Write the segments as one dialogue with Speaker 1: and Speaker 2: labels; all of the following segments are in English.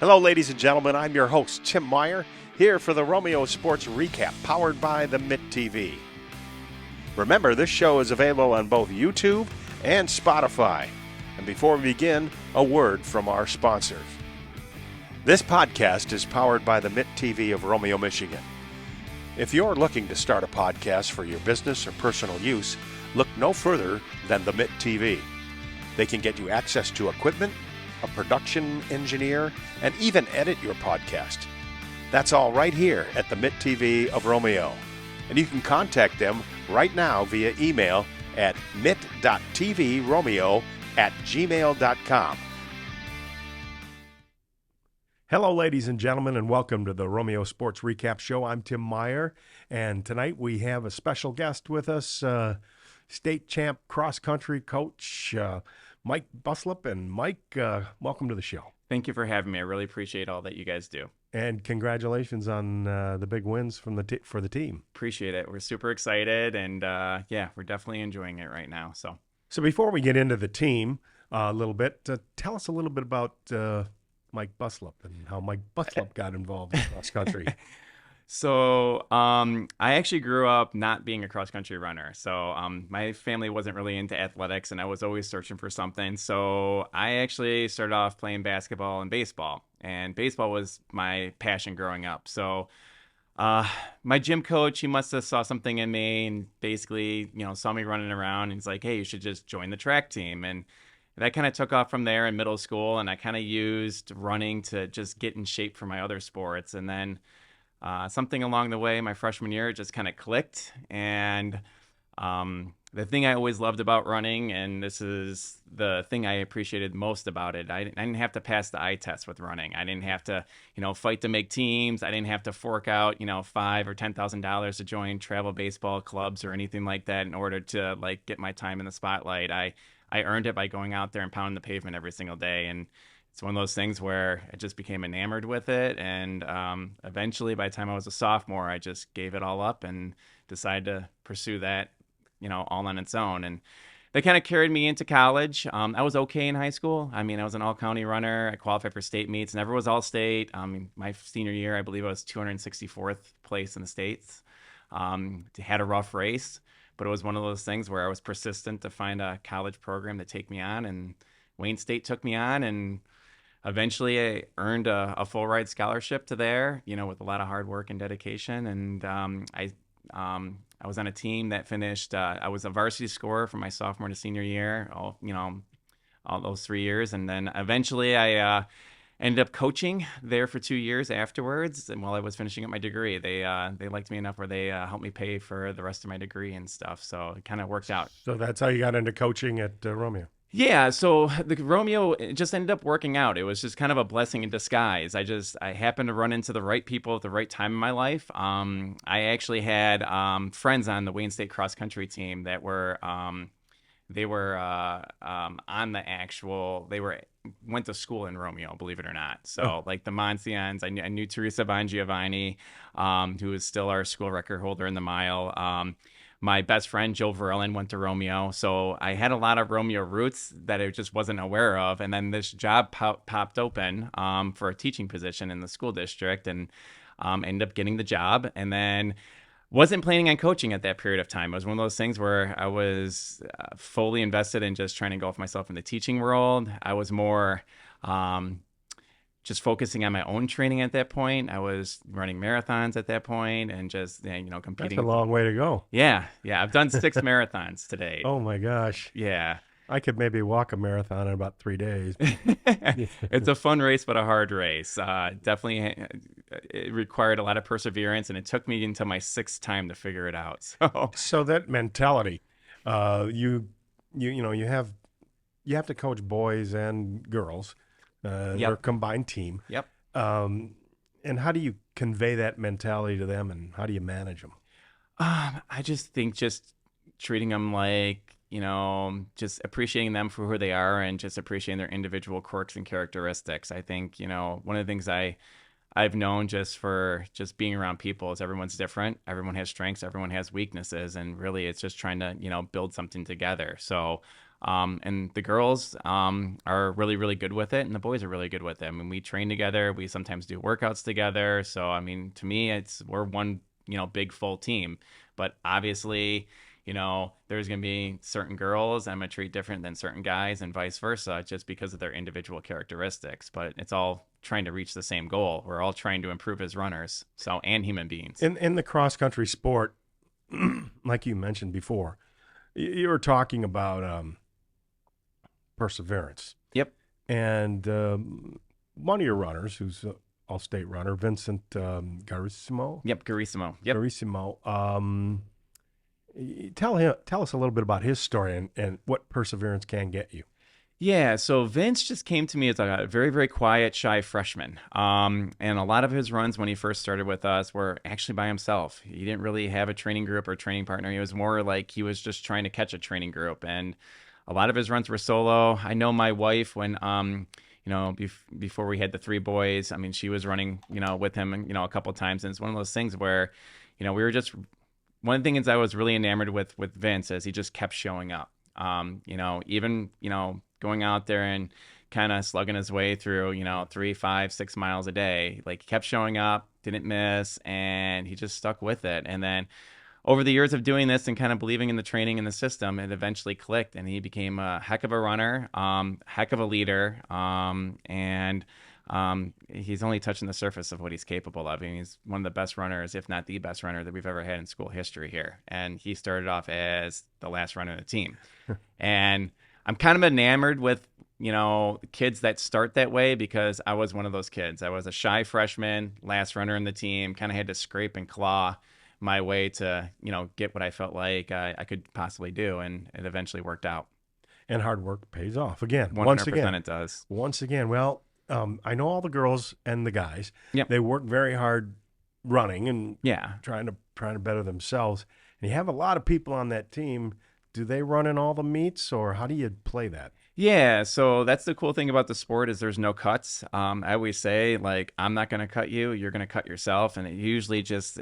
Speaker 1: Hello, ladies and gentlemen. I'm your host, Tim Meyer, here for the Romeo Sports Recap, powered by the Mitt TV. Remember, this show is available on both YouTube and Spotify. And before we begin, a word from our sponsors. This podcast is powered by the Mitt TV of Romeo, Michigan. If you're looking to start a podcast for your business or personal use, look no further than the Mitt TV. They can get you access to equipment, a production engineer, and even edit your podcast. That's all right here at the Mitt TV of Romeo. And you can contact them right now via email at mitt.tvromeo@gmail.com. Hello, ladies and gentlemen, and welcome to the Romeo Sports Recap Show. I'm Tim Meyer, and tonight we have a special guest with us, state champ cross-country coach Mike Buslip. And Mike, welcome to the show.
Speaker 2: Thank you for having me. I really appreciate all that you guys do.
Speaker 1: And congratulations on the big wins from for the team.
Speaker 2: Appreciate it. We're super excited, and we're definitely enjoying it right now. So
Speaker 1: before we get into the team a little bit, tell us a little bit about Mike Buslip and how Mike Buslip got involved in cross country.
Speaker 2: So I actually grew up not being a cross-country runner. So my family wasn't really into athletics, and I was always searching for something. So I actually started off playing basketball and baseball. And baseball was my passion growing up. So my gym coach, he must have saw something in me and basically, saw me running around. And he's like, hey, you should just join the track team. And that kind of took off from there in middle school. And I kind of used running to just get in shape for my other sports. And then something along the way, my freshman year, just kind of clicked. And the thing I always loved about running, and this is the thing I appreciated most about it, I didn't have to pass the eye test with running. I didn't have to, fight to make teams. I didn't have to fork out, $5,000 or $10,000 to join travel baseball clubs or anything like that in order to get my time in the spotlight. I earned it by going out there and pounding the pavement every single day. And it's one of those things where I just became enamored with it. And eventually, by the time I was a sophomore, I just gave it all up and decided to pursue that, all on its own. And they kind of carried me into college. I was okay in high school. I mean, I was an all-county runner. I qualified for state meets. Never was all-state. My senior year, I believe I was 264th place in the states. Had a rough race, but it was one of those things where I was persistent to find a college program to take me on. And Wayne State took me on, and eventually I earned a full ride scholarship to there, with a lot of hard work and dedication. And I was on a team that finished, I was a varsity scorer from my sophomore to senior year, all those 3 years. And then eventually I ended up coaching there for 2 years afterwards. And while I was finishing up my degree, they liked me enough where they helped me pay for the rest of my degree and stuff. So it kind of worked out.
Speaker 1: So that's how you got into coaching at Romeo.
Speaker 2: Yeah, so the Romeo, it just ended up working out. It was just kind of a blessing in disguise. I happened to run into the right people at the right time in my life. I actually had friends on the Wayne State cross country team that were on the went to school in Romeo, believe it or not. So like the Monsians, I knew Teresa Von Giovanni, who is still our school record holder in the mile. My best friend, Joe Verlin, went to Romeo. So I had a lot of Romeo roots that I just wasn't aware of. And then this job popped open for a teaching position in the school district, and ended up getting the job. And then wasn't planning on coaching at that period of time. It was one of those things where I was fully invested in just trying to engulf myself in the teaching world. I was more just focusing on my own training at that point. I was running marathons at that point and just, competing.
Speaker 1: That's a long way to go.
Speaker 2: Yeah. I've done 6 marathons today.
Speaker 1: Oh my gosh.
Speaker 2: Yeah.
Speaker 1: I could maybe walk a marathon in about 3 days.
Speaker 2: It's a fun race, but a hard race. Definitely, it required a lot of perseverance, and it took me until my 6th time to figure it out.
Speaker 1: So that mentality, you have to coach boys and girls. They're a combined team.
Speaker 2: Yep.
Speaker 1: And how do you convey that mentality to them, and how do you manage them?
Speaker 2: I just think just treating them like, just appreciating them for who they are and just appreciating their individual quirks and characteristics. I think, one of the things I've known just being around people is everyone's different. Everyone has strengths. Everyone has weaknesses. And really it's just trying to, build something together. So And the girls are really, really good with it, and the boys are really good with it. I mean, we train together. We sometimes do workouts together. So, I mean, to me, we're one, big full team. But obviously, there's going to be certain girls I'm going to treat different than certain guys and vice versa, just because of their individual characteristics. But it's all trying to reach the same goal. We're all trying to improve as runners, and human beings.
Speaker 1: In the cross country sport, like you mentioned before, you were talking about perseverance.
Speaker 2: Yep.
Speaker 1: And one of your runners, who's an all-state runner, Vincent Garissimo.
Speaker 2: Yep, Garissimo. Yep.
Speaker 1: Garissimo. Tell us a little bit about his story and what perseverance can get you.
Speaker 2: Yeah, so Vince just came to me as a very, very quiet, shy freshman. And a lot of his runs when he first started with us were actually by himself. He didn't really have a training group or training partner. He was more like he was just trying to catch a training group. And a lot of his runs were solo. I know my wife, when before we had the three boys, I mean, she was running, with him, a couple of times. And it's one of those things where, we were just, one of the things I was really enamored with Vince is he just kept showing up. Even, going out there and kind of slugging his way through, 3, 5, 6 miles a day. Like, he kept showing up, didn't miss, and he just stuck with it. And then over the years of doing this and kind of believing in the training and the system, it eventually clicked, and he became a heck of a runner, heck of a leader, and he's only touching the surface of what he's capable of. I mean, he's one of the best runners, if not the best runner that we've ever had in school history here. And he started off as the last runner of the team. And I'm kind of enamored with, kids that start that way, because I was one of those kids. I was a shy freshman, last runner in the team, kind of had to scrape and claw my way to, get what I felt like I could possibly do. And it eventually worked out.
Speaker 1: And hard work pays off. Again,
Speaker 2: 100%
Speaker 1: once again.
Speaker 2: It does.
Speaker 1: Once again. Well, I know all the girls and the guys.
Speaker 2: Yep.
Speaker 1: They work very hard running and
Speaker 2: Yeah.
Speaker 1: trying to better themselves. And you have a lot of people on that team. Do they run in all the meets, or how do you play that?
Speaker 2: Yeah, so that's the cool thing about the sport is there's no cuts. I always say, like, I'm not going to cut you, you're going to cut yourself. And it usually just,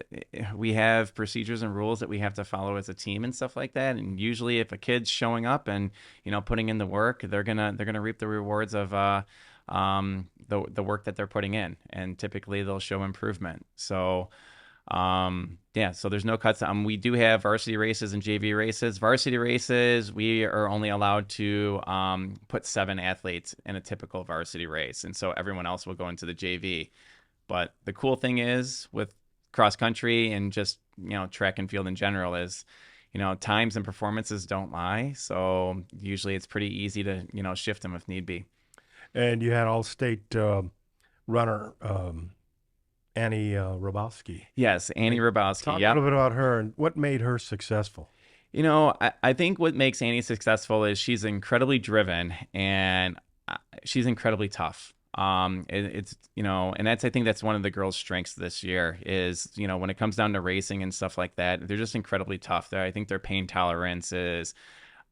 Speaker 2: we have procedures and rules that we have to follow as a team and stuff like that. And usually if a kid's showing up and, putting in the work, they're going to reap the rewards of the work that they're putting in. And typically they'll show improvement. So so there's no cuts. We do have varsity races and JV races. Varsity races, we are only allowed to put 7 athletes in a typical varsity race, and so everyone else will go into the JV. But the cool thing is with cross country and just track and field in general is times and performances don't lie. So usually it's pretty easy to shift them if need be.
Speaker 1: And you had all-state runner Annie Rabowski.
Speaker 2: Yes, Annie Rabowski.
Speaker 1: Talk a little bit about her and what made her successful.
Speaker 2: I think what makes Annie successful is she's incredibly driven and she's incredibly tough. And I think that's one of the girls' strengths this year is, when it comes down to racing and stuff like that, they're just incredibly tough. I think their pain tolerance is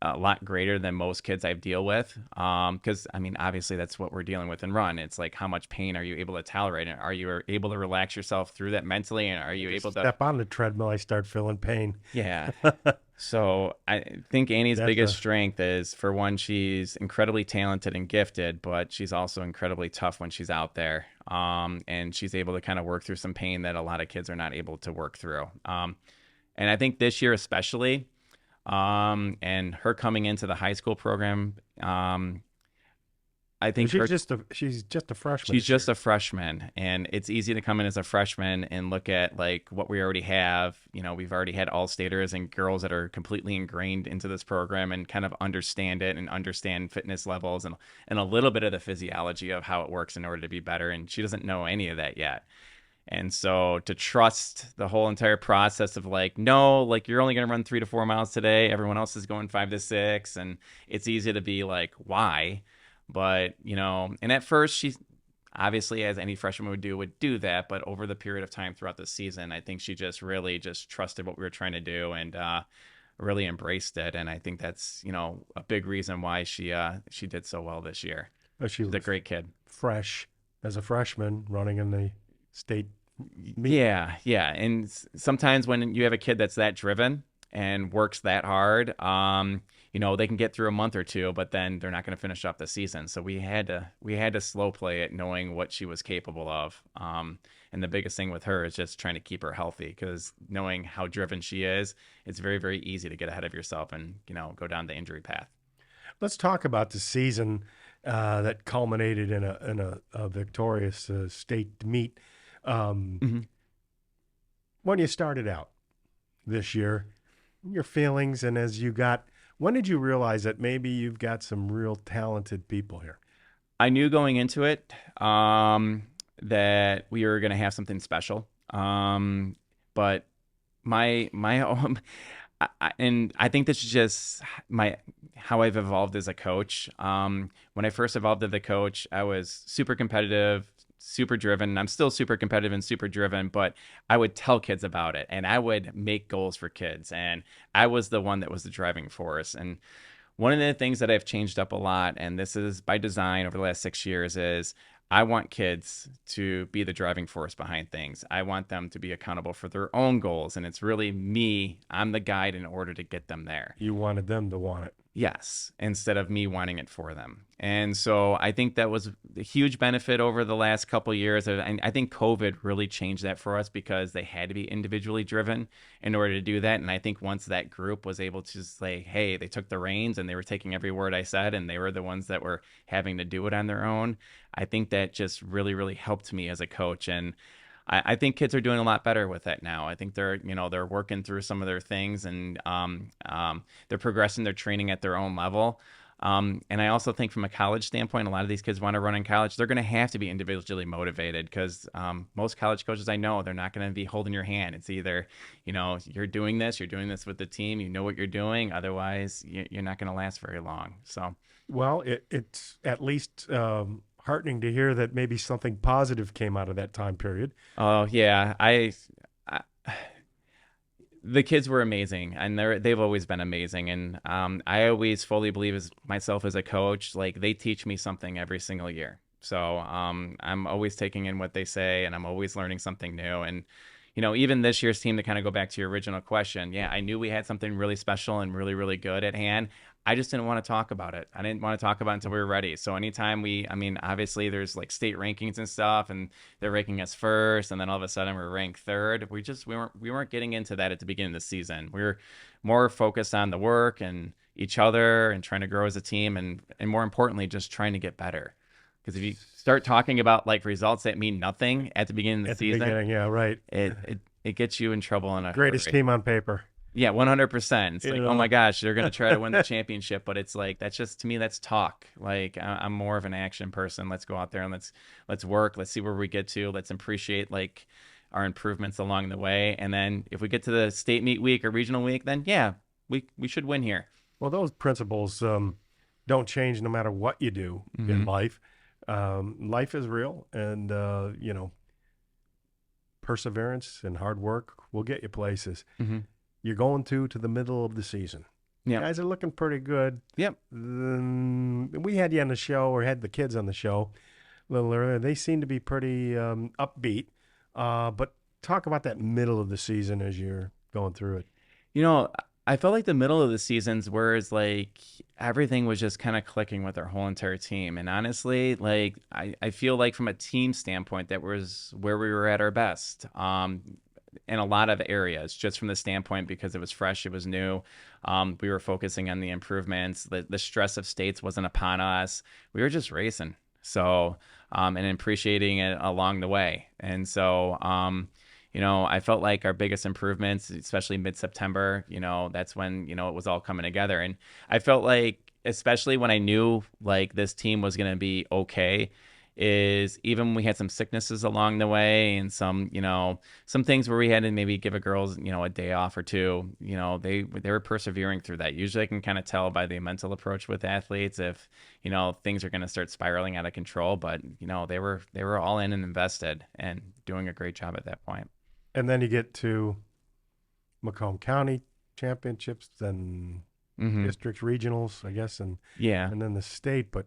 Speaker 2: a lot greater than most kids I deal with. Because, I mean, obviously that's what we're dealing with in run. It's like, how much pain are you able to tolerate? And are you able to relax yourself through that mentally? And are you able to
Speaker 1: step on the treadmill? I start feeling pain.
Speaker 2: Yeah. So I think Annie's biggest strength is, for one, she's incredibly talented and gifted, but she's also incredibly tough when she's out there. And she's able to kind of work through some pain that a lot of kids are not able to work through. And I think this year especially, and her coming into the high school program, I think
Speaker 1: she's just a freshman.
Speaker 2: She's just a freshman, and it's easy to come in as a freshman and look at like what we already have. We've already had all-staters and girls that are completely ingrained into this program and kind of understand it and understand fitness levels and a little bit of the physiology of how it works in order to be better. And she doesn't know any of that yet. And so to trust the whole entire process of like, no, like you're only going to run 3 to 4 miles today. Everyone else is going 5 to 6. And it's easy to be like, why? But, and at first she's obviously, as any freshman would do that. But over the period of time throughout the season, I think she just really just trusted what we were trying to do and really embraced it. And I think that's, a big reason why she did so well this year. She's a great kid.
Speaker 1: Fresh as a freshman running in the state meet.
Speaker 2: Yeah. And sometimes when you have a kid that's that driven and works that hard, they can get through a month or two, but then they're not going to finish off the season. So we had to slow play it, knowing what she was capable of. And the biggest thing with her is just trying to keep her healthy, because knowing how driven she is, it's very, very easy to get ahead of yourself and, go down the injury path.
Speaker 3: Let's talk about the season that culminated in a victorious state meet. When you started out this year, your feelings, and when did you realize that maybe you've got some real talented people here?
Speaker 2: I knew going into it that we were going to have something special. But my and I think this is just how I've evolved as a coach. When I first evolved as a coach, I was super competitive, super driven. I'm still super competitive and super driven, but I would tell kids about it, and I would make goals for kids, and I was the one that was the driving force. And one of the things that I've changed up a lot, and this is by design over the last 6 years, is I want kids to be the driving force behind things. I want them to be accountable for their own goals, and it's really me. I'm the guide in order to get them there.
Speaker 3: You wanted them to want it.
Speaker 2: Yes, instead of me wanting it for them. And so I think that was a huge benefit over the last couple of years. And I think COVID really changed that for us, because they had to be individually driven in order to do that. And I think once that group was able to say, hey, they took the reins and they were taking every word I said, and they were the ones that were having to do it on their own, I think that just really, really helped me as a coach. And I think kids are doing a lot better with that now. I think they're working through some of their things, and they're progressing their training at their own level. And I also think from a college standpoint, a lot of these kids want to run in college. They're going to have to be individually motivated, because most college coaches I know, they're not going to be holding your hand. It's either, you're doing this with the team, you know what you're doing. Otherwise, you're not going to last very long. So,
Speaker 3: well, it's at least heartening to hear that maybe something positive came out of that time period.
Speaker 2: Oh yeah, the kids were amazing, and they've always been amazing. And I always fully believe myself as a coach, like, they teach me something every single year. So I'm always taking in what they say, and I'm always learning something new. And even this year's team, to kind of go back to your original question, yeah, I knew we had something really special and really, really good at hand. I just didn't want to talk about it. I didn't want to talk about it until we were ready. So anytime obviously there's like state rankings and stuff, and they're ranking us first, and then all of a sudden we're ranked third. We weren't getting into that at the beginning of the season. We were more focused on the work and each other and trying to grow as a team, and more importantly, just trying to get better. Because if you start talking about like results that mean nothing at the beginning of the season,
Speaker 3: yeah, right,
Speaker 2: it gets you in trouble in a
Speaker 3: greatest
Speaker 2: hurry.
Speaker 3: team on paper.
Speaker 2: Yeah, 100%. It's like, oh my gosh, they're going to try to win the championship. But it's like, that's just, to me, that's talk. Like, I'm more of an action person. Let's go out there and let's work. Let's see where we get to. Let's appreciate like our improvements along the way. And then if we get to the state meet week or regional week, then yeah, we should win here.
Speaker 3: Well, those principles don't change no matter what you do in life. Life is real, and perseverance and hard work will get you places. You're going to the middle of the season. Yeah, guys are looking pretty good.
Speaker 2: Yep.
Speaker 3: We had you on the show, or had the kids on the show a little earlier. They seem to be pretty upbeat. But talk about that middle of the season as you're going through it.
Speaker 2: I felt like the middle of the seasons where it's like everything was just kind of clicking with our whole entire team. And honestly, like I feel like from a team standpoint, that was where we were at our best. In a lot of areas, just from the standpoint, because it was fresh, it was new. We were focusing on the improvements. The stress of states wasn't upon us. We were just racing. So, and appreciating it along the way. And so, I felt like our biggest improvements, especially mid-September, that's when, it was all coming together. And I felt like, especially when I knew like this team was going to be okay, is even when we had some sicknesses along the way, and some things where we had to maybe give a girls, a day off or two, they were persevering through that. Usually I can kind of tell by the mental approach with athletes if, things are going to start spiraling out of control, but, they were all in and invested and doing a great job at that point.
Speaker 3: And then you get to Macomb County championships, then districts, regionals, I guess, and then the state. But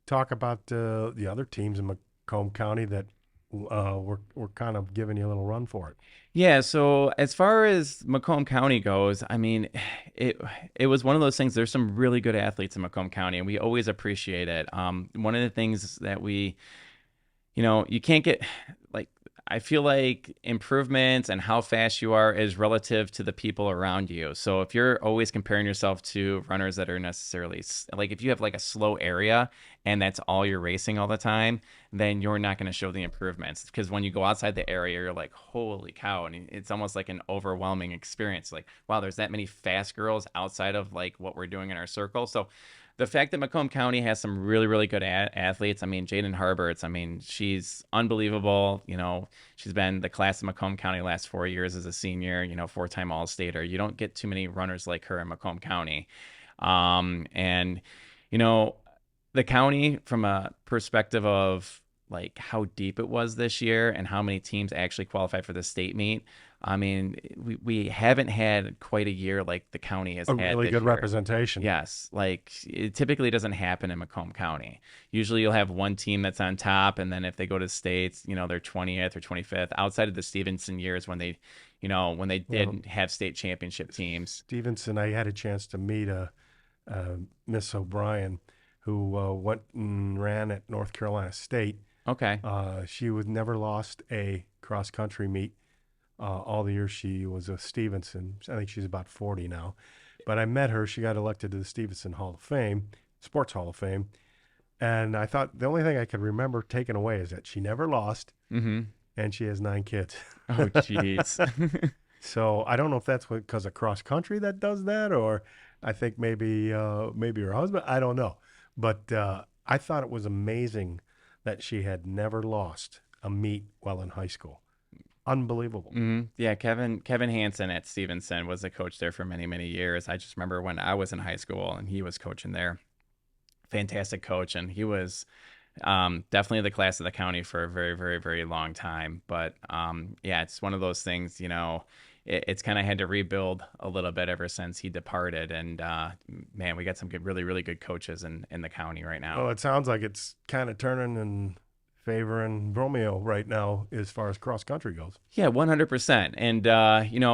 Speaker 3: talk about the other teams in Macomb County that we're kind of giving you a little run for it.
Speaker 2: Yeah, so as far as Macomb County goes, I mean, it it was one of those things. There's some really good athletes in Macomb County, and we always appreciate it. One of the things that you can't get like I feel like improvements and how fast you are is relative to the people around you. So if you're always comparing yourself to runners that are necessarily like if you have like a slow area and that's all you're racing all the time, then you're not going to show the improvements because when you go outside the area, you're like, holy cow. And it's almost like an overwhelming experience. Like, wow, there's that many fast girls outside of like what we're doing in our circle. So the fact that Macomb County has some really, really good athletes. I mean, Jaden Harberts, I mean, she's unbelievable. She's been the class of Macomb County last 4 years as a senior, four-time All-Stater. You don't get too many runners like her in Macomb County. And, the county from a perspective of like how deep it was this year and how many teams actually qualified for the state meet. I mean, we haven't had quite a year like the county has
Speaker 3: A
Speaker 2: had
Speaker 3: really
Speaker 2: this
Speaker 3: good
Speaker 2: year.
Speaker 3: representation.
Speaker 2: Yes, like it typically doesn't happen in Macomb County. Usually you'll have one team that's on top, and then if they go to states, they're 20th or 25th. Outside of the Stevenson years when they, when they did have state championship teams.
Speaker 3: Stevenson, I had a chance to meet Miss O'Brien, who went and ran at North Carolina State.
Speaker 2: Okay.
Speaker 3: She was never lost a cross country meet. All the years she was a Stevenson. I think she's about 40 now. But I met her. She got elected to the Stevenson Hall of Fame, Sports Hall of Fame. And I thought the only thing I could remember taking away is that she never lost, and she has 9 kids.
Speaker 2: Oh, jeez.
Speaker 3: So I don't know if that's because of cross country that does that, or I think maybe her husband. I don't know. But I thought it was amazing that she had never lost a meet while in high school. Unbelievable.
Speaker 2: Yeah, Kevin Hansen at Stevenson was a coach there for many, many years. I just remember when I was in high school and he was coaching there. Fantastic coach, and he was definitely the class of the county for a very, very, very long time. But yeah, it's one of those things, it's kind of had to rebuild a little bit ever since he departed. And man, we got some good, really, really good coaches in the county right now.
Speaker 3: Well, it sounds like it's kind of turning and favoring Romeo right now as far as cross country goes.
Speaker 2: Yeah, 100%. And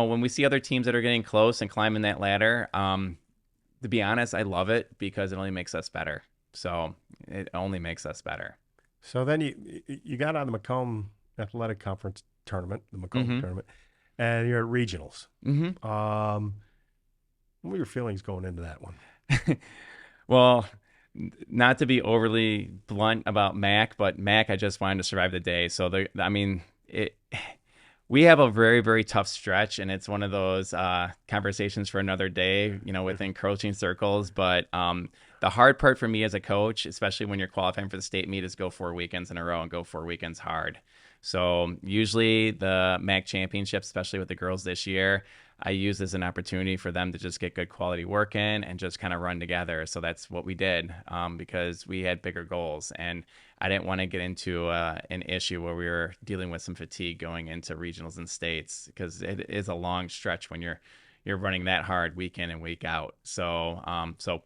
Speaker 2: when we see other teams that are getting close and climbing that ladder, to be honest, I love it because it only makes us better. So it only makes us better.
Speaker 3: So then you got on the Macomb Athletic Conference tournament, the Macomb tournament, and you're at regionals. What were your feelings going into that one?
Speaker 2: Well, not to be overly blunt about Mac, but Mac, I just wanted to survive the day. So we have a very, very tough stretch, and it's one of those conversations for another day, within coaching circles. But the hard part for me as a coach, especially when you're qualifying for the state meet, is go 4 weekends in a row and go 4 weekends hard. So usually the MAC championships, especially with the girls this year, I use as an opportunity for them to just get good quality work in and just kind of run together. So that's what we did because we had bigger goals. And I didn't want to get into an issue where we were dealing with some fatigue going into regionals and states because it is a long stretch when you're running that hard week in and week out. So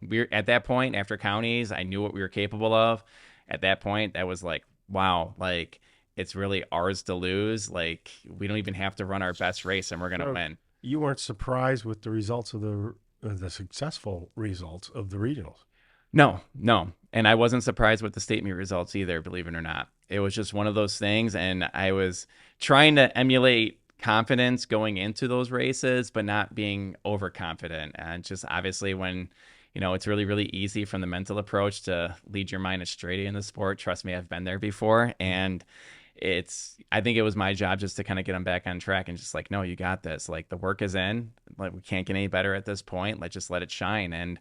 Speaker 2: we're at that point after counties, I knew what we were capable of. At that point, that was like, wow, like it's really ours to lose. Like we don't even have to run our best race and we're going to win.
Speaker 3: You weren't surprised with the results of the successful results of the regionals?
Speaker 2: No. And I wasn't surprised with the state meet results either, believe it or not. It was just one of those things. And I was trying to emulate confidence going into those races, but not being overconfident. And just obviously when, it's really, really easy from the mental approach to lead your mind astray in the sport. Trust me, I've been there before. And I think it was my job just to kind of get them back on track and just like, no, you got this. Like the work is in, like we can't get any better at this point. Let's just let it shine. And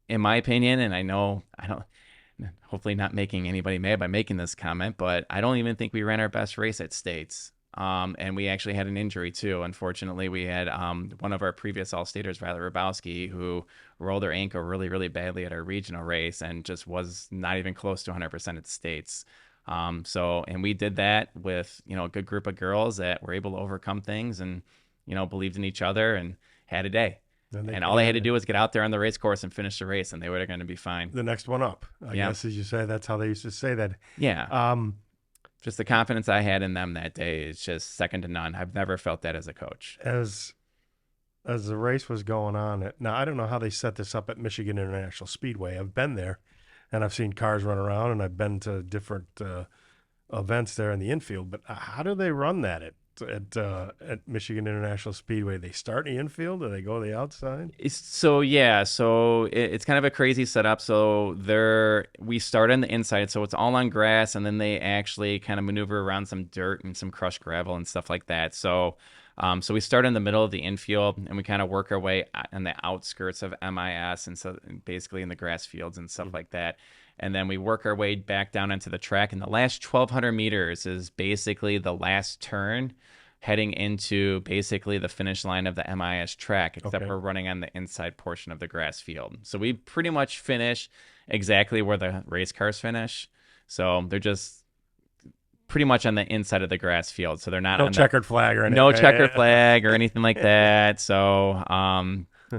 Speaker 2: in my opinion, and I don't, hopefully not making anybody mad by making this comment, but I don't even think we ran our best race at states. And we actually had an injury too. Unfortunately, we had one of our previous All-Staters, Valerie Rabowski, who rolled her ankle really, really badly at our regional race and just was not even close to 100% at the states. And we did that with, a good group of girls that were able to overcome things and, believed in each other and had a day. And all they had to do was get out there on the race course and finish the race, and they were going to be fine.
Speaker 3: The next one up, I guess, as you say, that's how they used to say that.
Speaker 2: Yeah. Just the confidence I had in them that day is just second to none. I've never felt that as a coach.
Speaker 3: As the race was going on, now I don't know how they set this up at Michigan International Speedway. I've been there, and I've seen cars run around, and I've been to different events there in the infield. But how do they run that at Michigan International Speedway? They start in the infield, or they go to the outside?
Speaker 2: It's kind of a crazy setup. So we start on the inside, so it's all on grass, and then they actually kind of maneuver around some dirt and some crushed gravel and stuff like that. So we start in the middle of the infield, and we kind of work our way on the outskirts of MIS, and so basically in the grass fields and stuff like that. And then we work our way back down into the track. And the last 1,200 meters is basically the last turn heading into basically the finish line of the MIS track, except we're running on the inside portion of the grass field. So we pretty much finish exactly where the race cars finish. So they're just pretty much on the inside of the grass field. So they're not
Speaker 3: no checkered flag or anything.
Speaker 2: No checkered flag or anything like that. So,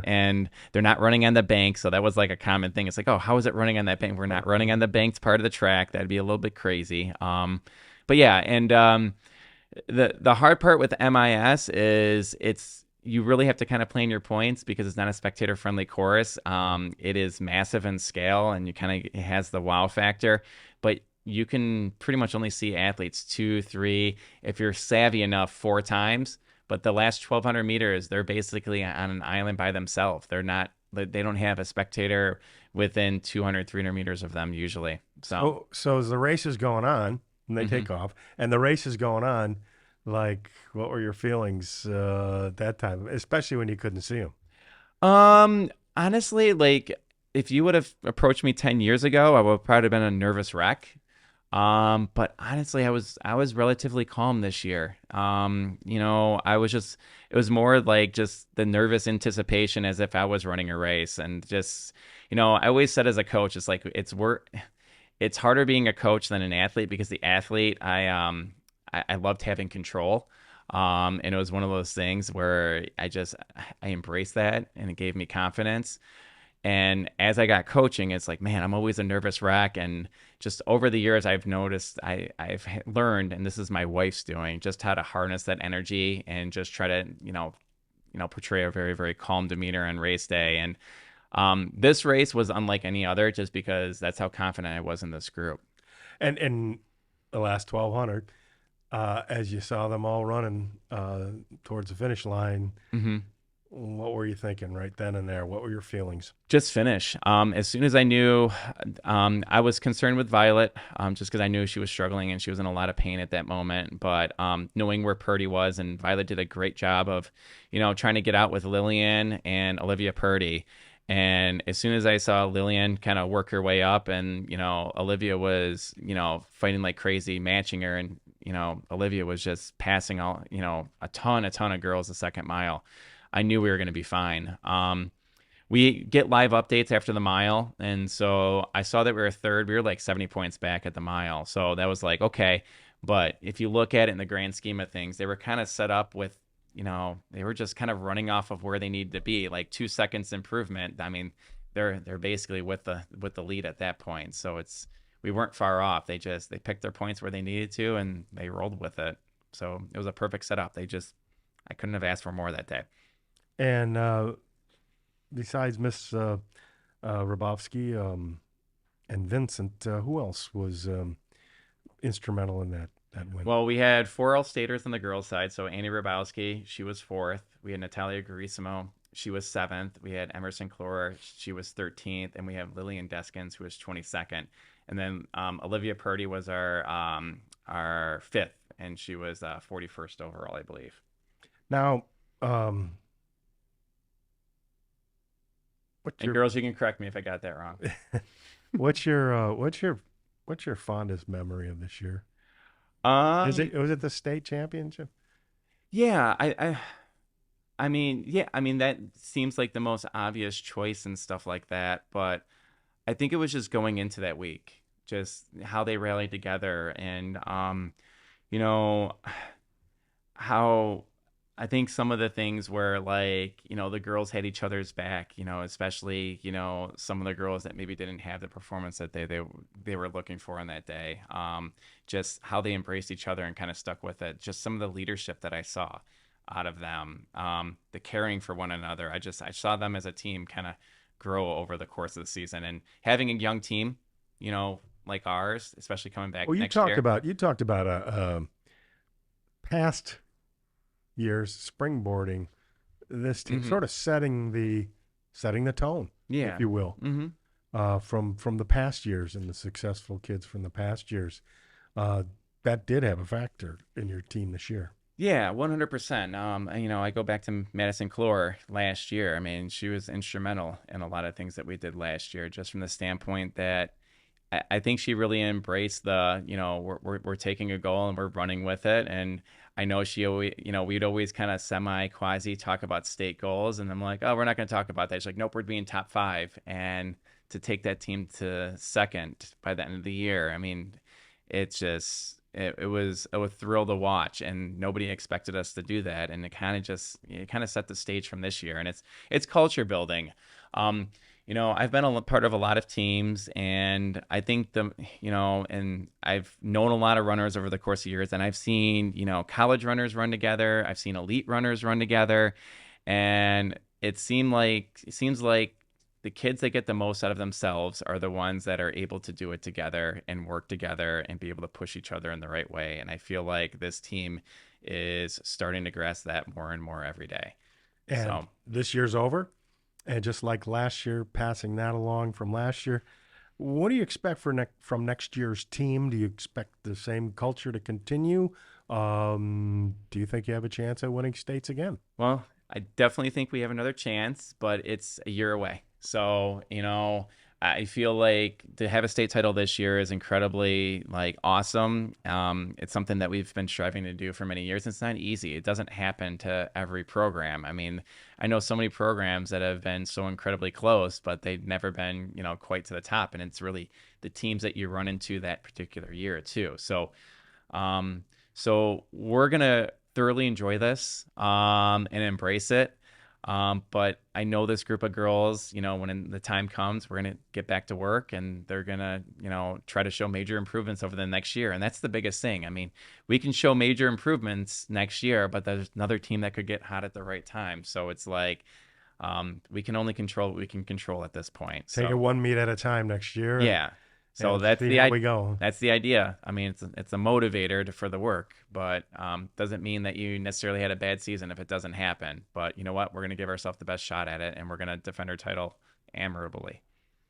Speaker 2: and they're not running on the bank. So that was like a common thing. It's like, oh, how is it running on that bank? We're not running on the bank. It's part of the track. That'd be a little bit crazy. But yeah, and the hard part with MIS is you really have to kind of plan your points because it's not a spectator friendly course. It is massive in scale, and it has the wow factor, but you can pretty much only see athletes 2, 3, if you're savvy enough, 4 times. But the last 1,200 meters, they're basically on an island by themselves. They don't have a spectator within 200, 300 meters of them usually. So
Speaker 3: as the race is going on, and they take off, and the race is going on, like, what were your feelings that time, especially when you couldn't see them?
Speaker 2: Honestly, like, if you would have approached me 10 years ago, I would have probably been a nervous wreck. But honestly, I was relatively calm this year. It was more like just the nervous anticipation as if I was running a race, and just, I always said as a coach, it's like, it's harder being a coach than an athlete, because the athlete, I loved having control. And it was one of those things where I embraced that, and it gave me confidence. And as I got coaching, it's like, man, I'm always a nervous wreck. And just over the years, I've noticed, I've learned, and this is my wife's doing, just how to harness that energy and just try to, portray a very, very calm demeanor on race day. And this race was unlike any other, just because that's how confident I was in this group.
Speaker 3: And in the last 1,200, as you saw them all running towards the finish line, what were you thinking right then and there? What were your feelings?
Speaker 2: Just finish. As soon as I knew, I was concerned with Violet, just because I knew she was struggling and she was in a lot of pain at that moment. But knowing where Purdy was, and Violet did a great job of, trying to get out with Lillian and Olivia Purdy. And as soon as I saw Lillian kind of work her way up, and, Olivia was, fighting like crazy, matching her, and, Olivia was just passing all, a ton of girls the second mile, I knew we were going to be fine. We get live updates after the mile, and so I saw that we were third. We were like 70 points back at the mile, so that was like, okay. But if you look at it in the grand scheme of things, they were kind of set up with, they were just kind of running off of where they needed to be, like 2 seconds improvement. I mean, they're basically with the lead at that point, so we weren't far off. They picked their points where they needed to, and they rolled with it. So it was a perfect setup. I couldn't have asked for more that day.
Speaker 3: And besides Miss Rabowski and Vincent, who else was instrumental in that win?
Speaker 2: Well, we had 4 All-Staters on the girls' side. So Annie Rabowski, she was 4th. We had Natalia Garissimo, she was 7th. We had Emerson Clore, she was 13th. And we have Lillian Deskins, who was 22nd. And then Olivia Purdy was our 5th, and she was 41st overall, I believe.
Speaker 3: Now,
Speaker 2: girls, you can correct me if I got that wrong.
Speaker 3: what's your fondest memory of this year? Was it the state championship?
Speaker 2: Yeah, I mean, that seems like the most obvious choice and stuff like that, but I think it was just going into that week, just how they rallied together, and how I think some of the things where, like, the girls had each other's back, especially, some of the girls that maybe didn't have the performance that they were looking for on that day. Just how they embraced each other and kind of stuck with it. Just some of the leadership that I saw out of them, the caring for one another. I saw them as a team kind of grow over the course of the season, and having a young team, like ours, especially coming back next year.
Speaker 3: You talked about a past years springboarding this team, sort of setting the tone, if you will, from the past years and the successful kids from the past years. That did have a factor in your team this year.
Speaker 2: Yeah, 100%. I go back to Madison Clore last year. I mean, she was instrumental in a lot of things that we did last year, just from the standpoint that I think she really embraced we're taking a goal and we're running with it. And I know she always, we'd always kind of quasi talk about state goals. And I'm like, oh, we're not going to talk about that. She's like, nope, we're being top 5. And to take that team to second by the end of the year, I mean, it's just, it was a thrill to watch, and nobody expected us to do that. And it kind of set the stage from this year, and it's culture building. I've been a part of a lot of teams, and I think and I've known a lot of runners over the course of years, and I've seen, college runners run together. I've seen elite runners run together, and it seems like the kids that get the most out of themselves are the ones that are able to do it together and work together and be able to push each other in the right way. And I feel like this team is starting to grasp that more and more every day.
Speaker 3: And this year's over. And just like last year, passing that along from last year, what do you expect from next year's team? Do you expect the same culture to continue? Do you think you have a chance at winning states again?
Speaker 2: Well, I definitely think we have another chance, but it's a year away. So, I feel like to have a state title this year is incredibly awesome. It's something that we've been striving to do for many years. It's not easy. It doesn't happen to every program. I mean, I know so many programs that have been so incredibly close, but they've never been, quite to the top. And it's really the teams that you run into that particular year too. So, we're going to thoroughly enjoy this, and embrace it. But I know this group of girls, when the time comes, we're going to get back to work, and they're going to, try to show major improvements over the next year. And that's the biggest thing. I mean, we can show major improvements next year, but there's another team that could get hot at the right time. So it's like, we can only control what we can control at this point.
Speaker 3: Take it one meet at a time next year.
Speaker 2: Yeah. So that's the idea. That's the idea. I mean, it's a motivator for the work, but doesn't mean that you necessarily had a bad season if it doesn't happen. But you know what? We're going to give ourselves the best shot at it, and we're going to defend our title admirably.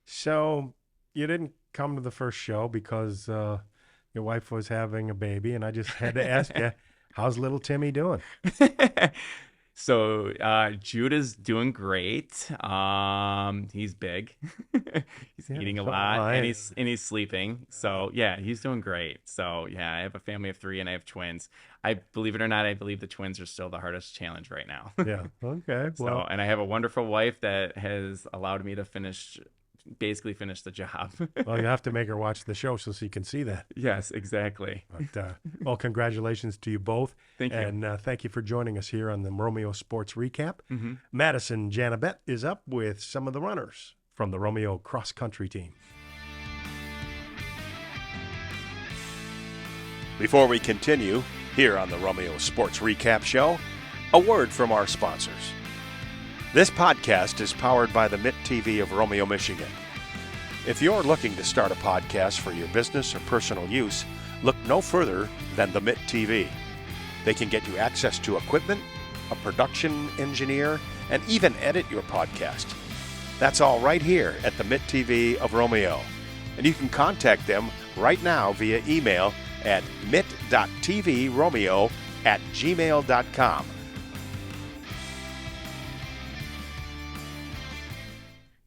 Speaker 3: So you didn't come to the first show because your wife was having a baby, and I just had to ask you, how's little Timmy doing?
Speaker 2: So Judah's doing great. He's big. He's eating a lot, and he's sleeping. So yeah, he's doing great. So yeah, I have a family of 3, and I have twins. Believe it or not, I believe the twins are still the hardest challenge right now.
Speaker 3: Yeah. Okay. Well,
Speaker 2: and I have a wonderful wife that has allowed me to basically finish the job.
Speaker 3: Well, you have to make her watch the show so she can see that.
Speaker 2: Yes, exactly.
Speaker 3: But, well, congratulations to you both.
Speaker 2: Thank you.
Speaker 3: And thank you for joining us here on the Romeo Sports Recap.
Speaker 2: Mm-hmm.
Speaker 3: Madison Janabet is up with some of the runners from the Romeo cross country team.
Speaker 1: Before we continue here on the Romeo Sports Recap Show, a word from our sponsors. This podcast is powered by the Mitt TV of Romeo, Michigan. If you're looking to start a podcast for your business or personal use, look no further than the Mitt TV. They can get you access to equipment, a production engineer, and even edit your podcast. That's all right here at the Mitt TV of Romeo. And you can contact them right now via email at mitt.tvromeo@gmail.com.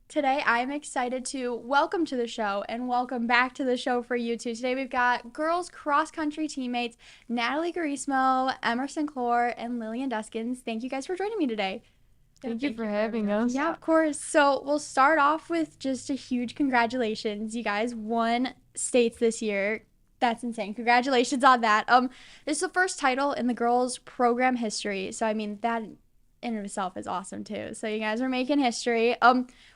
Speaker 4: Today, I'm excited to welcome to the show and welcome back to the show for you two. Today, we've got girls cross-country teammates Natalie Garismo, Emerson Clore, and Lillian Deskins. Thank you guys for joining me today.
Speaker 5: Thank you for having us.
Speaker 4: Yeah, of course. So we'll start off with just a huge congratulations. You guys won states this year. That's insane. Congratulations on that. This is the first title in the girls' program history. So, I mean, that in of itself is awesome, too. So, you guys are making history.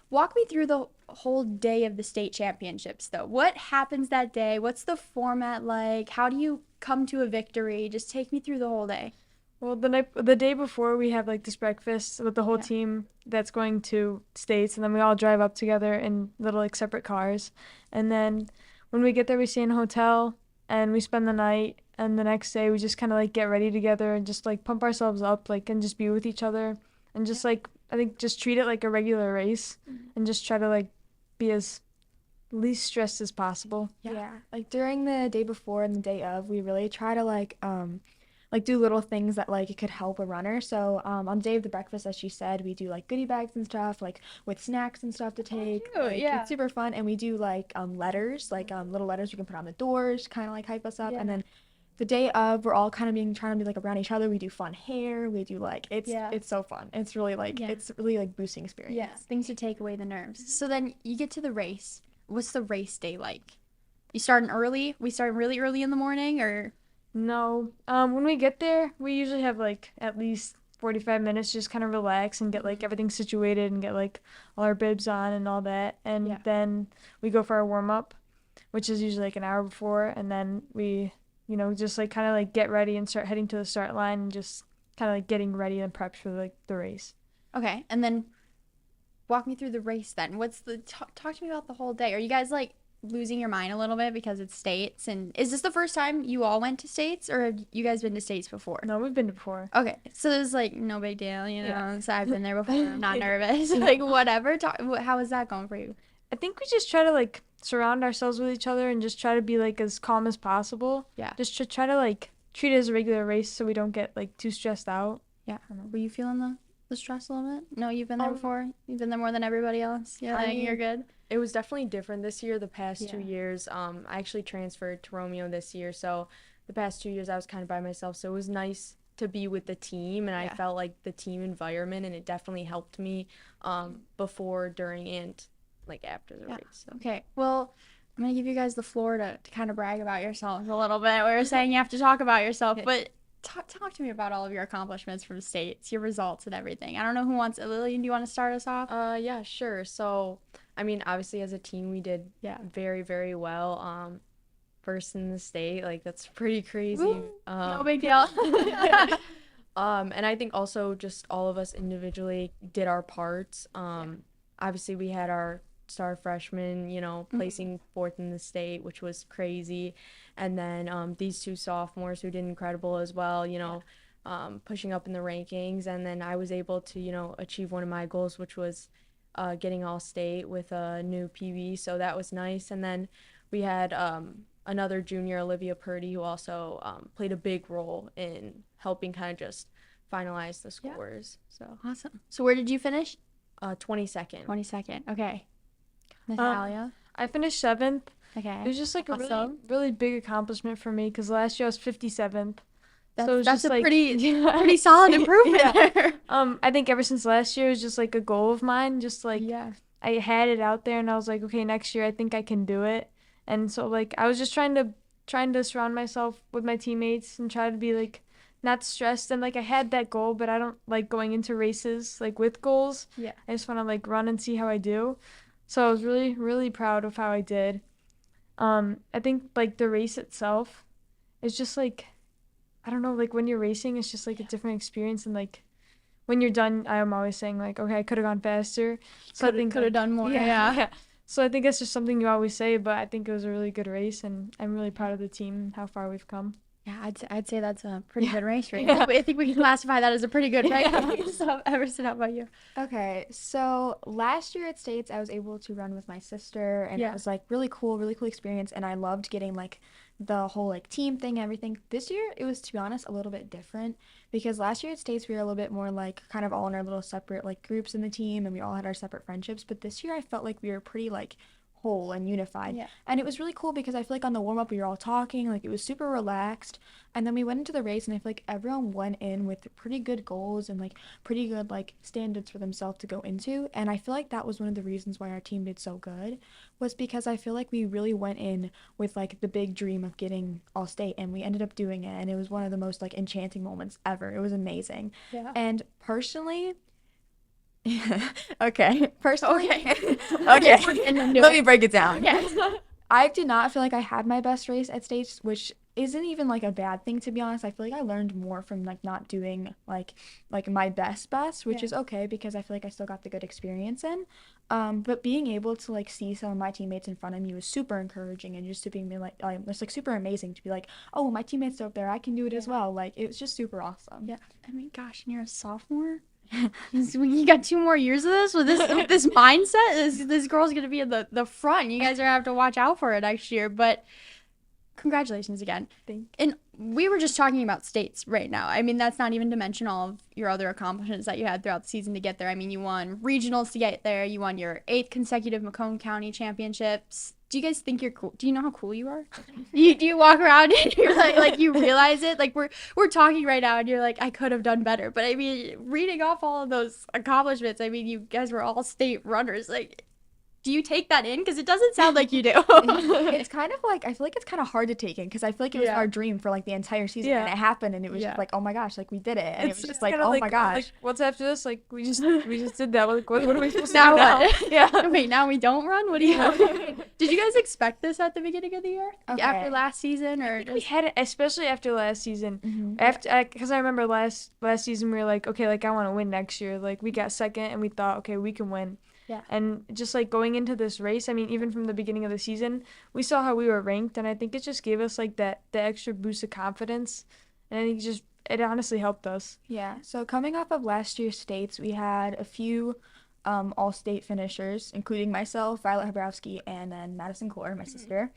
Speaker 4: Walk me through the whole day of the state championships, though. What happens that day? What's the format like? How do you come to a victory? Just take me through the whole day.
Speaker 5: Well, the day before, we have like this breakfast with the whole team that's going to states, and then we all drive up together in little like separate cars. And then when we get there, we stay in a hotel and we spend the night. And the next day, we just kind of like get ready together and just like pump ourselves up, like, and just be with each other and just like I think just treat it like a regular race and just try to like be as least stressed as possible.
Speaker 6: Yeah. Like during the day before and the day of, we really try to like do little things that like it could help a runner. So on the day of the breakfast, as she said, we do like goodie bags and stuff, like with snacks and stuff to take.
Speaker 4: Oh,
Speaker 6: like, it's super fun. And we do like letters, like little letters we can put on the doors, kind of like hype us up. And then the day of, we're all kind of trying to be like around each other. We do fun hair. We do like it's so fun. It's really like it's really like boosting experience.
Speaker 4: Yeah, things to take away the nerves. So then you get to the race. What's the race day like? You starting early? We start really early in the morning, or
Speaker 5: No. When we get there, we usually have like at least 45 minutes just kind of relax and get like everything situated and get like all our bibs on and all that. And then we go for our warm up, which is usually like an hour before, and then we just like kind of like get ready and start heading to the start line and just kind of like getting ready and prepped for like the race.
Speaker 4: Okay, and then walk me through the race then. What's the talk to me about the whole day? Are you guys like losing your mind a little bit because it's states? And is this the first time you all went to states, or have you guys been to states before?
Speaker 5: No, we've been to before.
Speaker 4: Okay, so there's like no big deal, so I've been there before. I'm not nervous. Like whatever. How is that going for you?
Speaker 5: I think we just try to like surround ourselves with each other and just try to be like as calm as possible.
Speaker 4: Yeah.
Speaker 5: Just try to like treat it as a regular race so we don't get like too stressed out.
Speaker 4: Yeah. Were you feeling the stress a little bit? No, you've been there before? You've been there more than everybody else? You're good?
Speaker 7: It was definitely different this year. The past 2 years, I actually transferred to Romeo this year. So the past 2 years I was kind of by myself. So it was nice to be with the team, and I felt like the team environment, and it definitely helped me before, during, and like after the race. So.
Speaker 4: Okay, well, I'm going to give you guys the floor to kind of brag about yourselves a little bit. We were saying you have to talk about yourself, but talk to me about all of your accomplishments from states, your results and everything. I don't know who wants it. Lillian, do you want to start us off?
Speaker 7: Yeah, sure. So, I mean, obviously as a team, we did very, very well. First in the state, like that's pretty crazy.
Speaker 4: No big deal.
Speaker 7: And I think also just all of us individually did our parts. Obviously we had our star freshman, placing fourth in the state, which was crazy. And then these two sophomores who did incredible as well, pushing up in the rankings. And then I was able to, achieve one of my goals, which was getting all state with a new PB. So that was nice. And then we had another junior, Olivia Purdy, who also played a big role in helping kind of just finalize the scores. So
Speaker 4: awesome. So where did you finish?
Speaker 7: 22nd.
Speaker 4: 22nd. Okay. Natalia?
Speaker 5: I finished 7th.
Speaker 4: Okay.
Speaker 5: It was just like a
Speaker 4: Awesome.
Speaker 5: really big accomplishment for me because last year I was 57th.
Speaker 4: That's,
Speaker 5: So it was
Speaker 4: that's
Speaker 5: just
Speaker 4: a
Speaker 5: like
Speaker 4: pretty solid improvement there.
Speaker 5: I think ever since last year it was just like a goal of mine. Just like I had it out there and I was like, okay, next year I think I can do it. And so like I was just trying to surround myself with my teammates and try to be like not stressed, and like I had that goal, but I don't like going into races like with goals.
Speaker 4: Yeah.
Speaker 5: I just want to like run and see how I do. So I was really, really proud of how I did. I think like the race itself is just like, I don't know, like when you're racing, it's just like a different experience. And like when you're done, I'm always saying like, okay, I could have gone faster. So I think
Speaker 4: could have done more.
Speaker 5: Yeah. So I think that's just something you always say, but I think it was a really good race, and I'm really proud of the team and how far we've come.
Speaker 4: Yeah, I'd say that's a pretty good race rate. I think we can classify that as a pretty good race. So, Emerson, how about you?
Speaker 6: Okay, so last year at States, I was able to run with my sister, and it was like really cool experience, and I loved getting like the whole like team thing and everything. This year, it was, to be honest, a little bit different because last year at States, we were a little bit more like kind of all in our little separate like groups in the team, and we all had our separate friendships. But this year, I felt like we were pretty like whole and unified.
Speaker 4: Yeah.
Speaker 6: And it was really cool because I feel like on the warm-up we were all talking, like it was super relaxed. And then we went into the race and I feel like everyone went in with pretty good goals and like pretty good like standards for themselves to go into. And I feel like that was one of the reasons why our team did so good, was because I feel like we really went in with like the big dream of getting all state, and we ended up doing it, and it was one of the most like enchanting moments ever. It was amazing.
Speaker 4: Yeah.
Speaker 6: And personally, okay. Personally,
Speaker 4: Okay.
Speaker 6: okay.
Speaker 4: And do
Speaker 6: Let
Speaker 4: it.
Speaker 6: me break it down.
Speaker 4: Yes.
Speaker 6: I did not feel like I had my best race at states, which isn't even like a bad thing, to be honest. I feel like I learned more from like not doing like my best, which is okay because I feel like I still got the good experience in. But being able to like see some of my teammates in front of me was super encouraging, and just to be like it's like super amazing to be like, oh, my teammates are up there, I can do it as well. Like it was just super awesome.
Speaker 4: Yeah. I mean, gosh, and you're a sophomore. You got 2 more years of this with this mindset. This girl's gonna be in the front. You guys are gonna have to watch out for it next year. But congratulations again. And we were just talking about states right now. I mean, that's not even to mention all of your other accomplishments that you had throughout the season to get there. I mean, you won regionals to get there. You won your 8th consecutive Macomb County championships. Do you guys think you're cool? Do you know how cool you are? Do you walk around and you're like you realize it? Like we're talking right now and you're like, I could have done better. But I mean, reading off all of those accomplishments, I mean, you guys were all state runners. Like, do you take that in? Because it doesn't sound like you do.
Speaker 6: It's kind of like, I feel like it's kind of hard to take in because I feel like it was our dream for like the entire season, and it happened, and it was just like, oh my gosh, like we did it, and it was just like, oh my gosh.
Speaker 5: Like, what's after this? Like we just did that. Like what are we supposed to
Speaker 4: Now
Speaker 5: do now?
Speaker 4: what?
Speaker 5: Yeah.
Speaker 4: Wait, now we don't run? What do you Did you guys expect this at the beginning of the year?
Speaker 6: Okay.
Speaker 4: After last season, or
Speaker 5: We had it, especially after last season. After, because I remember last season we were like, okay, like I want to win next year. Like we got second, and we thought, okay, we can win.
Speaker 4: Yeah.
Speaker 5: And just like going into this race, I mean, even from the beginning of the season, we saw how we were ranked, and I think it just gave us like the extra boost of confidence, and I think it honestly helped us.
Speaker 6: Yeah, so coming off of last year's states, we had a few all-state finishers, including myself, Violet Habrowski, and then Madison Clore, my sister.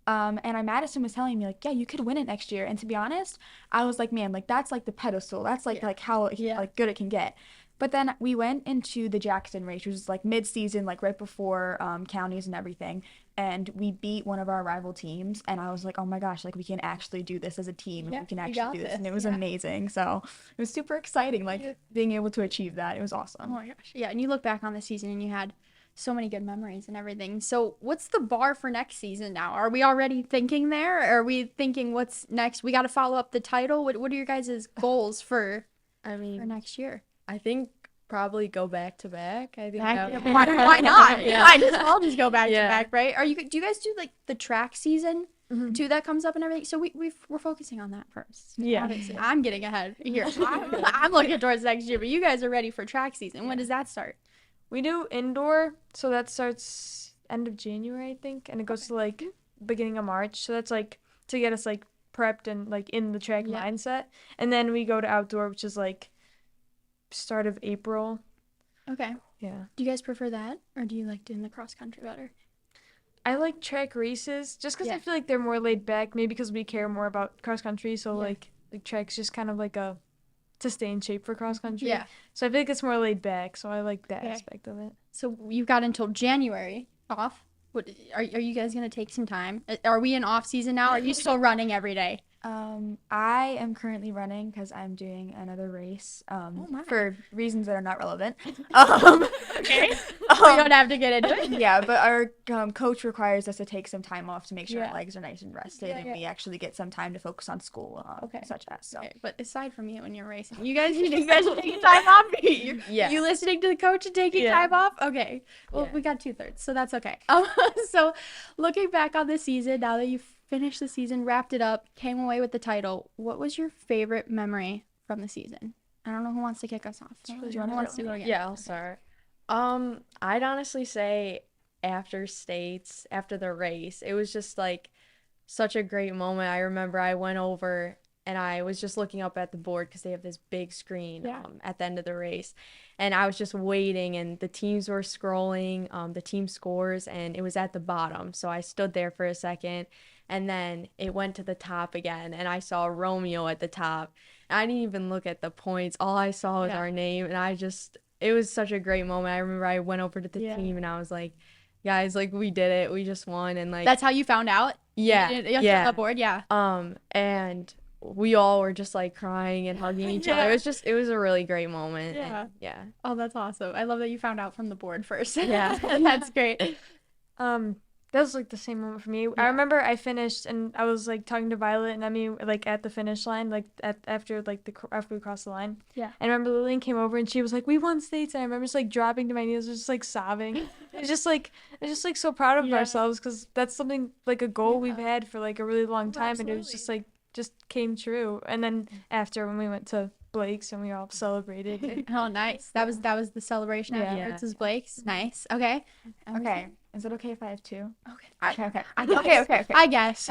Speaker 6: And Madison was telling me like, yeah, you could win it next year. And to be honest, I was like, man, like that's like the pedestal. That's like how like good it can get. But then we went into the Jackson race, which was like mid-season, like right before counties and everything, and we beat one of our rival teams. And I was like, oh my gosh, like we can actually do this as a team, and we can actually do this. And it was amazing. So it was super exciting, like being able to achieve that. It was awesome.
Speaker 4: Oh my gosh. Yeah, and you look back on the season and you had so many good memories and everything. So what's the bar for next season now? Are we already thinking there? Or are we thinking what's next? We got to follow up the title. What are your guys' goals for next year?
Speaker 7: I think probably go back to back. I think
Speaker 4: Why not?
Speaker 7: Yeah.
Speaker 4: Might as well just go back to
Speaker 7: Yeah.
Speaker 4: back, right? Do you guys do like the track season too that comes up and everything? So we're focusing on that first.
Speaker 5: Yeah.
Speaker 4: Obviously. I'm getting ahead here. I'm looking towards next year, but you guys are ready for track season. When does that start?
Speaker 5: We do indoor, so that starts end of January, I think, and it goes to like beginning of March. So that's like to get us like prepped and like in the track mindset. And then we go to outdoor, which is like start of April.
Speaker 4: Okay.
Speaker 5: Yeah.
Speaker 4: Do you guys prefer that, or do you like doing the cross country better?
Speaker 5: I like track races just because I feel like they're more laid back. Maybe because we care more about cross country. So like track's just kind of like to stay in shape for cross country.
Speaker 4: Yeah.
Speaker 5: So I feel like it's more laid back. So I like that aspect of it.
Speaker 4: So you've got until January off. What are you guys gonna take some time? Are we in off season now? Are you still running every day?
Speaker 6: I am currently running because I'm doing another race for reasons that are not relevant.
Speaker 4: Okay. We don't have to get into it.
Speaker 6: Yeah, but our coach requires us to take some time off to make sure our legs are nice and rested, and we actually get some time to focus on school, such as. So.
Speaker 4: Okay, but aside from you when you're racing, you guys are taking time off? You listening to the coach and taking time off? Okay. Well, we got 2/3, so that's okay. So looking back on the season, now that you've finished the season, wrapped it up, came away with the title, what was your favorite memory from the season? I don't know who wants to kick us off. Who wants to go again?
Speaker 7: Yeah, I'll start. I'd honestly say after states, after the race, it was just like such a great moment. I remember I went over and I was just looking up at the board because they have this big screen at the end of the race. And I was just waiting, and the teams were scrolling, the team scores, and it was at the bottom. So I stood there for a second, and then it went to the top again, and I saw Romeo at the top. I didn't even look at the points. All I saw was our name, and it was such a great moment. I remember I went over to the team, and I was like, guys, like we did it. We just won. And like,
Speaker 4: That's how you found out?
Speaker 7: yeah,
Speaker 4: You on the board, yeah.
Speaker 7: and we all were just like crying and hugging each other. It was a really great moment.
Speaker 4: Yeah.
Speaker 7: And, yeah.
Speaker 4: Oh, that's awesome. I love that you found out from the board first.
Speaker 7: Yeah.
Speaker 4: That's great.
Speaker 5: That was like the same moment for me. I remember I finished and I was like talking to Violet and Emmy like at the finish line, like after we crossed the line.
Speaker 4: Yeah.
Speaker 5: And I remember Lillian came over and she was like, "We won states," and I remember just like dropping to my knees, just like sobbing. It's just like so proud of ourselves because that's something like a goal we've had for like a really long time, and it was just like came true. And then after when we went to Blake's and we all celebrated.
Speaker 4: Oh, nice. That was the celebration afterwards. Was Blake's. Nice. Okay.
Speaker 6: Okay. Is it okay if I have two?
Speaker 4: Okay.
Speaker 6: Okay.
Speaker 4: Okay. I guess.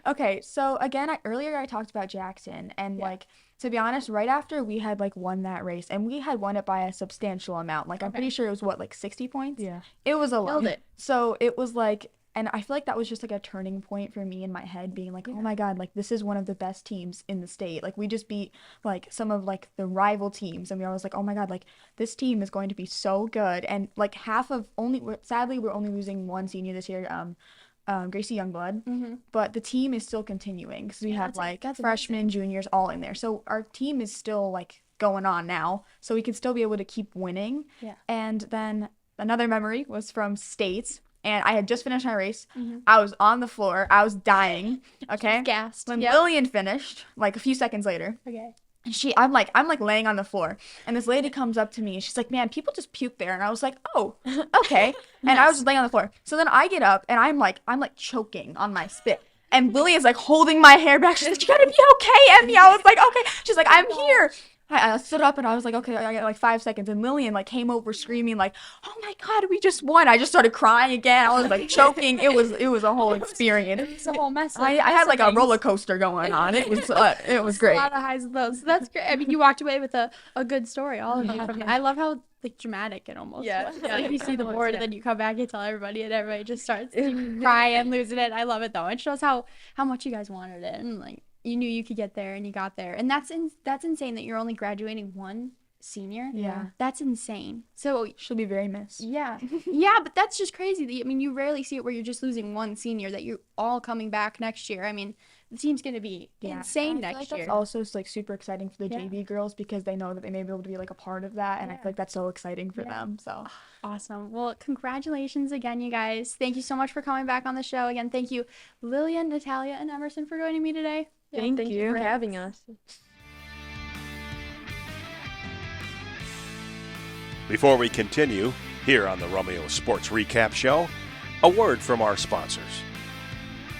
Speaker 6: Okay, so again, earlier I talked about Jackson, and like, to be honest, right after we had like won that race, and we had won it by a substantial amount. Like, I'm pretty sure it was like 60 points.
Speaker 5: Yeah.
Speaker 6: It was a lot.
Speaker 4: Killed it.
Speaker 6: So it was like, and I feel like that was just like a turning point for me in my head, being like, oh my God, like this is one of the best teams in the state. Like we just beat like some of like the rival teams, and we always like, oh my God, like this team is going to be so good. And like sadly, we're only losing one senior this year, Gracie Youngblood, but the team is still continuing because we have like freshmen, juniors, all in there. So our team is still like going on now, so we can still be able to keep winning.
Speaker 4: Yeah.
Speaker 6: And then another memory was from states. And I had just finished my race. I was on the floor. I was dying. Okay.
Speaker 4: Gassed.
Speaker 6: When Lillian finished, like a few seconds later.
Speaker 4: Okay.
Speaker 6: And I'm like laying on the floor, and this lady comes up to me and she's like, "Man, people just puke there." And I was like, "Oh, okay." And I was just laying on the floor. So then I get up and I'm like choking on my spit. And Lillian's like holding my hair back. She's like, "You gotta be okay, Emmy." I was like, "Okay." She's like, "I'm here." I stood up and I was like, okay, I got like 5 seconds. And Lillian like came over screaming like, "Oh my God, we just won." I just started crying again. I was like choking. It was a whole experience.
Speaker 4: It's a whole mess.
Speaker 6: I had like a roller coaster going on. It was great.
Speaker 4: A lot of highs and lows. So that's great. I mean, you walked away with a good story, all of you. From I love how like dramatic it almost was. Like you see the board and then you come back and tell everybody, and everybody just starts to cry and losing it. I love it though. It shows how much you guys wanted it, and like you knew you could get there, and you got there. And that's insane that you're only graduating one senior.
Speaker 6: Yeah.
Speaker 4: That's insane. So
Speaker 6: she'll be very missed.
Speaker 4: Yeah. But that's just crazy. I mean, you rarely see it where you're just losing one senior, that you're all coming back next year. I mean, the team's going to be insane next year.
Speaker 6: That's also like super exciting for the JV girls because they know that they may be able to be like a part of that, and I feel like that's so exciting for them. So
Speaker 4: awesome. Well, congratulations again, you guys. Thank you so much for coming back on the show. Again, thank you, Lillian, Natalia, and Emerson, for joining me today.
Speaker 7: Thank you for having us.
Speaker 1: Before we continue, here on the Romeo Sports Recap Show, a word from our sponsors.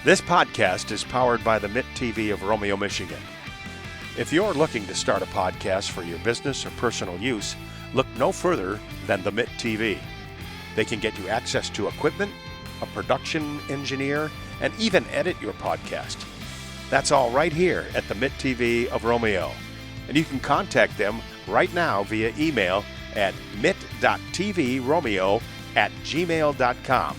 Speaker 1: This podcast is powered by the Mitt TV of Romeo, Michigan. If you're looking to start a podcast for your business or personal use, look no further than the Mitt TV. They can get you access to equipment, a production engineer, and even edit your podcast. That's all right here at the Mitt TV of Romeo. And you can contact them right now via email at mitt.tvromeo@gmail.com.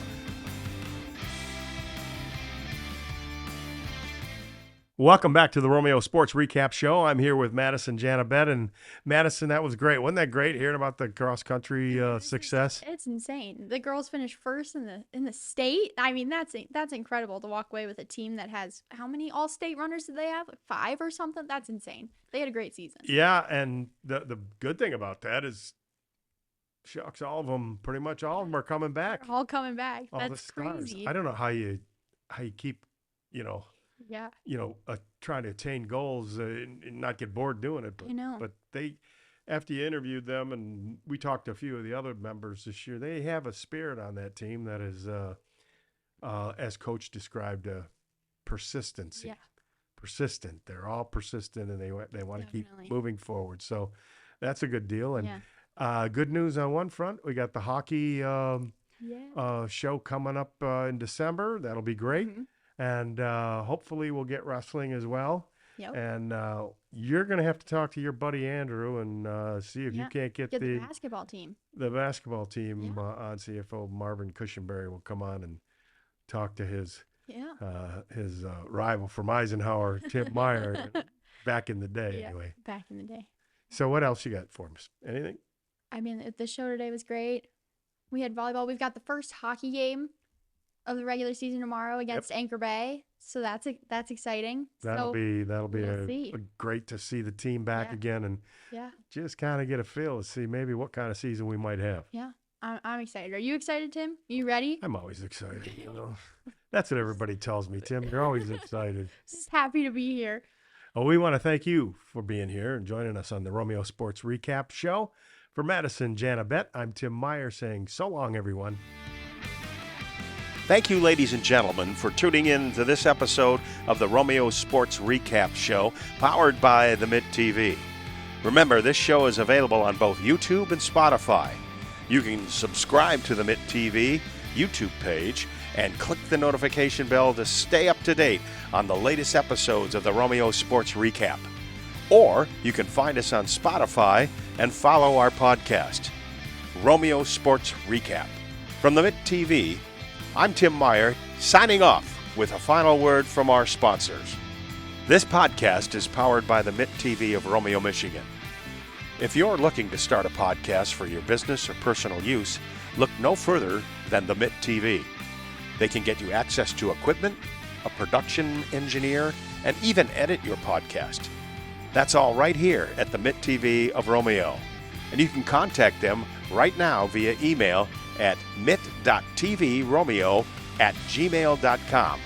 Speaker 3: Welcome back to the Romeo Sports Recap Show. I'm here with Madison Janabet. And Madison, that was great. Wasn't that great hearing about the cross-country success?
Speaker 4: It's insane. The girls finished first in the state. I mean, that's incredible to walk away with a team that has, how many all-state runners did they have? Like 5 or something? That's insane. They had a great season.
Speaker 3: Yeah, and the good thing about that is, shucks, pretty much all of them are coming back.
Speaker 4: They're all coming back.
Speaker 3: All
Speaker 4: That's
Speaker 3: the stars.
Speaker 4: crazy.
Speaker 3: I don't know how you keep, trying to attain goals and not get bored doing it. But,
Speaker 4: I know.
Speaker 3: But they, after you interviewed them, and we talked to a few of the other members this year, they have a spirit on that team that is, as Coach described, persistency.
Speaker 4: Yeah.
Speaker 3: Persistent. They're all persistent, and they want to keep moving forward. So that's a good deal. And good news on one front, we got the hockey show coming up in December. That'll be great. Mm-hmm. And hopefully we'll get wrestling as well.
Speaker 4: Yep.
Speaker 3: And you're going to have to talk to your buddy Andrew and see if you can't get
Speaker 4: the basketball team.
Speaker 3: The basketball team on. CFO Marvin Cushionberry will come on and talk to his rival from Eisenhower, Tim Meyer, back in the day anyway.
Speaker 4: Back in the day.
Speaker 3: So what else you got for us? Anything?
Speaker 4: I mean, the show today was great. We had volleyball. We've got the first hockey game of the regular season tomorrow against Anchor Bay. So that's exciting.
Speaker 3: That'll be
Speaker 4: see.
Speaker 3: great to see the team back again and just kind of get a feel to see maybe what kind of season we might have.
Speaker 4: Yeah, I'm excited. Are you excited, Tim? You ready?
Speaker 3: I'm always excited. That's what everybody tells me, Tim. You're always excited.
Speaker 4: Just happy to be here.
Speaker 3: Well, we want to thank you for being here and joining us on the Romeo Sports Recap Show. For Madison Janabet, I'm Tim Meyer saying so long, everyone.
Speaker 1: Thank you, ladies and gentlemen, for tuning in to this episode of the Romeo Sports Recap Show, powered by the Mitt TV. Remember, this show is available on both YouTube and Spotify. You can subscribe to the Mitt TV YouTube page and click the notification bell to stay up to date on the latest episodes of the Romeo Sports Recap. Or you can find us on Spotify and follow our podcast, Romeo Sports Recap. From the Mitt TV, I'm Tim Meyer, signing off with a final word from our sponsors. This podcast is powered by the Mitt TV of Romeo, Michigan. If you're looking to start a podcast for your business or personal use, look no further than the Mitt TV. They can get you access to equipment, a production engineer, and even edit your podcast. That's all right here at the Mitt TV of Romeo. And you can contact them right now via email at mitt.tvromeo@gmail.com.